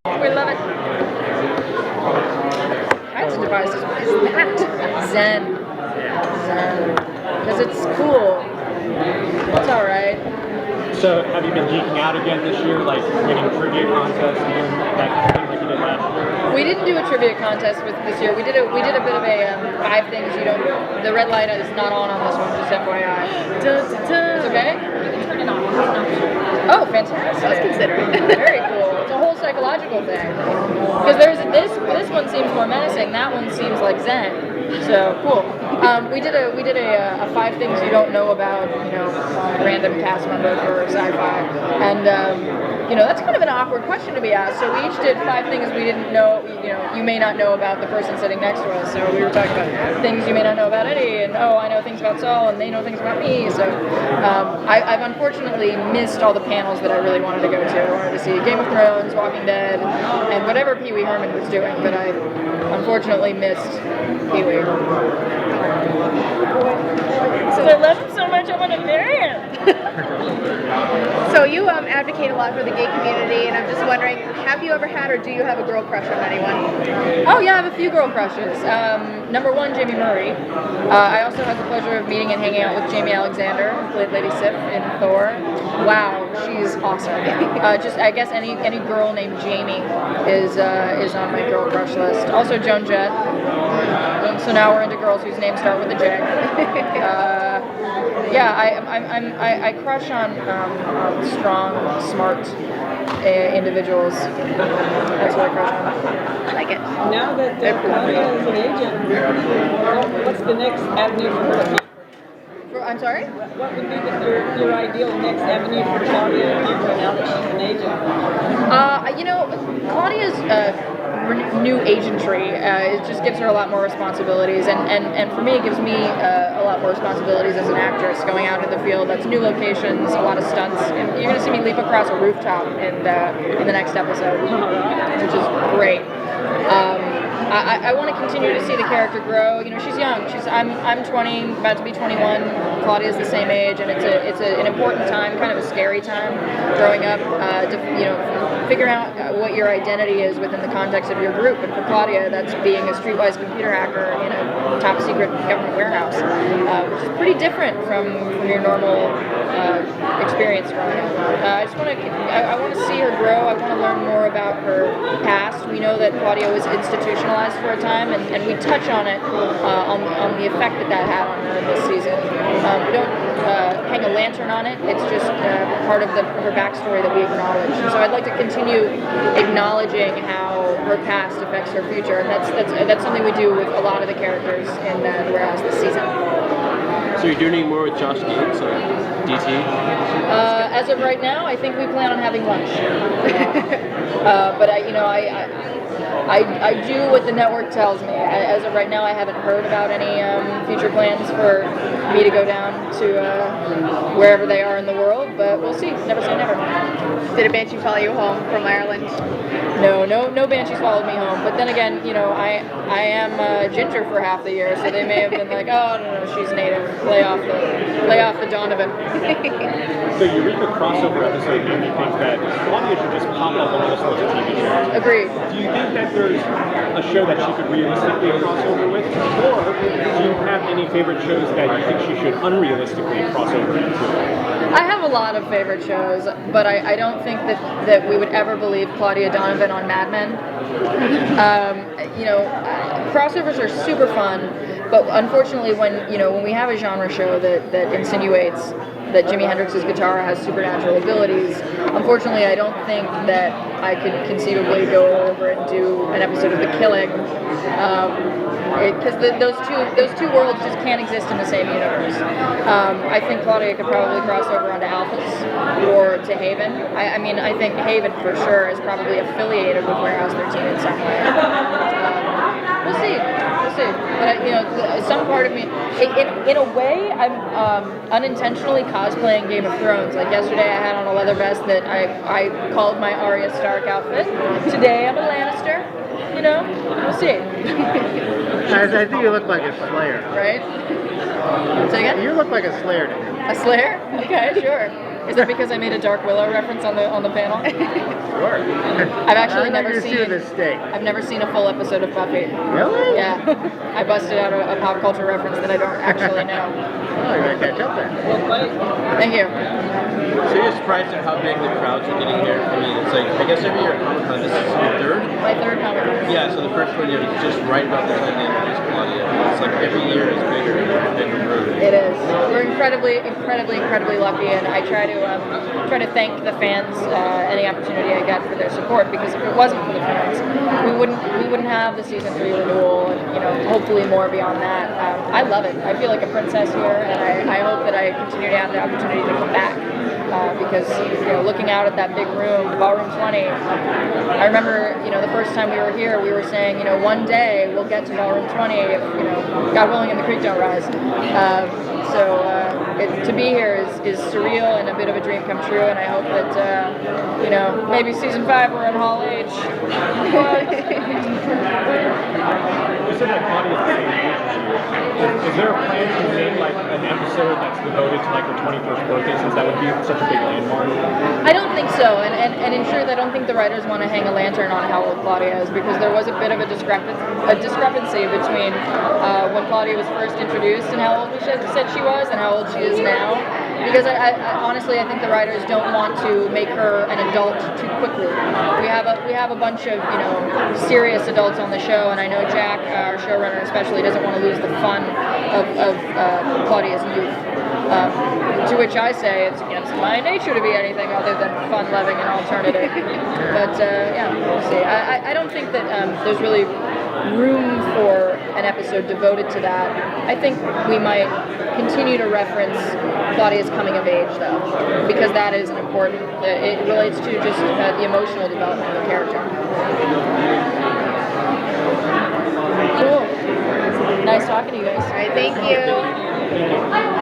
We love it. Kinds of devices. What is that? Zen. Zen. Because it's cool. It's alright. So, have you been geeking out again this year, like winning trivia contests and doing that kind of thing like you did last year? We didn't do a trivia contest with this year. We did a bit of a 5 things you don't. The red light is not on this one, just FYI. It's okay. Turn it on. Oh, fantastic! I was considering. Very cool. It's a whole psychological thing. Because there's this one seems more menacing. That one seems like Zen. So cool. We did a 5 things you don't know about, random cast member for sci-fi, and that's kind of an awkward question to be asked. So we each did 5 things we didn't know. You may not know about the person sitting next to us. So we were talking about things you may not know about Eddie, and I know things about Saul, and they know things about me. So I've unfortunately missed all the panels that I really wanted to go to. I wanted to see Game of Thrones, Walking Dead, and whatever Pee Wee Herman was doing, but I unfortunately missed Pee Wee. So I love him so much, I want to marry him. So you advocate a lot for the gay community, and I'm just wondering, have you ever had or do you have a girl crush on anyone? Oh yeah, I have a few girl crushes. Number 1, Jamie Murray. I also had the pleasure of meeting and hanging out with Jamie Alexander, who played Lady Sif in Thor. Wow, she's awesome. I guess any girl named Jamie is on my girl crush list. Also Joan Jett. So now we're into girls whose names start with a J. I crush on strong, smart individuals. That's what I crush on. I like it. Now that Claudia is an agent, what's the next avenue for her? I'm sorry? What would be your ideal next avenue for Claudia now that she's an agent? Claudia's new agentry, it just gives her a lot more responsibilities, and for me it gives me a lot more responsibilities as an actress going out into the field. That's new locations, a lot of stunts, and you're going to see me leap across a rooftop in the next episode, which is great. I want to continue to see the character grow. She's young. I'm 20, about to be 21. Claudia's the same age, and it's an important time, kind of a scary time, growing up. To figure out what your identity is within the context of your group. And for Claudia, that's being a streetwise computer hacker in a top secret government warehouse, which is pretty different from your normal experience growing up. I want to see her grow. I want to learn more about her past. We know that Claudia was institutionalized for a time, and we touch on it, on the effect that had on her this season. We don't hang a lantern on it. It's just part of her backstory that we acknowledge. And so I'd like to continue acknowledging how her past affects her future, and that's something we do with a lot of the characters in the Warehouse this season. So you're doing any more with Josh Gates or DT? As of right now, I think we plan on having lunch. But I do what the network tells me. As of right now, I haven't heard about any future plans for me to go down to wherever they are in the world, but we'll see. Never say never. Did a banshee follow you home from Ireland? No banshees followed me home. But then again, I am ginger for half the year, so they may have been like, oh no, she's native. Lay off the Donovan. So Eureka crossover episode made me think that Claudia should just pop up on all sorts of TV shows. Agreed. Do you think that there's a show that she could realistically cross over with, or do you have any favorite shows that you think she should unrealistically cross over into? I have a lot of favorite shows, but I don't think that we would ever believe Claudia Donovan on Mad Men. Crossovers are super fun, but unfortunately when we have a genre show that insinuates that Jimi Hendrix's guitar has supernatural abilities, unfortunately I don't think that I could conceivably go over and do an episode of The Killing, because those two worlds just can't exist in the same universe. I think Claudia could probably cross over onto Alphas or to Haven. I think Haven for sure is probably affiliated with Warehouse13 in some way. We'll see. But some part of me, in a way, I'm unintentionally cosplaying Game of Thrones. Like yesterday, I had on a leather vest that I called my Arya Stark outfit. Today, I'm a Lannister. We'll see. I think you look like a Slayer. Right? Say again? You look like a Slayer to me. A Slayer? Okay, sure. Is it because I made a Dark Willow reference on the panel? Sure. I've actually I'm never not seen. used to this steak. I've never seen a full episode of Buffy. Really? Yeah, I busted out a pop culture reference that I don't actually know. Oh, you gotta catch up then. Well, fight. Thank you. So you're surprised at how big the crowds are getting here? I mean, it's like, I guess every year at Comic-Con, this is your third? My third Comic Con. Yeah, so the first one year was just right about the time they introduced Claudia. It's like every year is bigger and bigger. It is. We're incredibly lucky, and I try to thank the fans any opportunity I get for their support, because if it wasn't for the fans, we wouldn't have the season 3 renewal, and hopefully more beyond that. I love it. I feel like a princess here, and I hope that I continue to have the opportunity to come back. Because looking out at that big room, the ballroom 20, I remember the first time we were here, we were saying one day we'll get to ballroom 20 if God willing and the creek don't rise. To be here is surreal and a bit of a dream come true, and I hope that maybe season 5 we're in Hall H. You said that Claudia's the same age as you. Is there a plan to make like an episode that's devoted to like her 21st birthday, since that would be such a big landmark? I don't think so, and in truth, I don't think the writers want to hang a lantern on how old Claudia is, because there was a bit of a discrepancy between when Claudia was first introduced and how old we said she was and how old she is now. Because I honestly, I think the writers don't want to make her an adult too quickly. We have a bunch of serious adults on the show, and I know Jack, our showrunner especially, doesn't want to lose the fun of Claudia's youth. To which I say it's against my nature to be anything other than fun-loving and alternative. But yeah, we'll see. I don't think that there's really room for an episode devoted to that. I think we might continue to reference Claudia's coming of age, though, because that is an important. It relates to just the emotional development of the character. Cool. Nice talking to you guys. All right, thank you.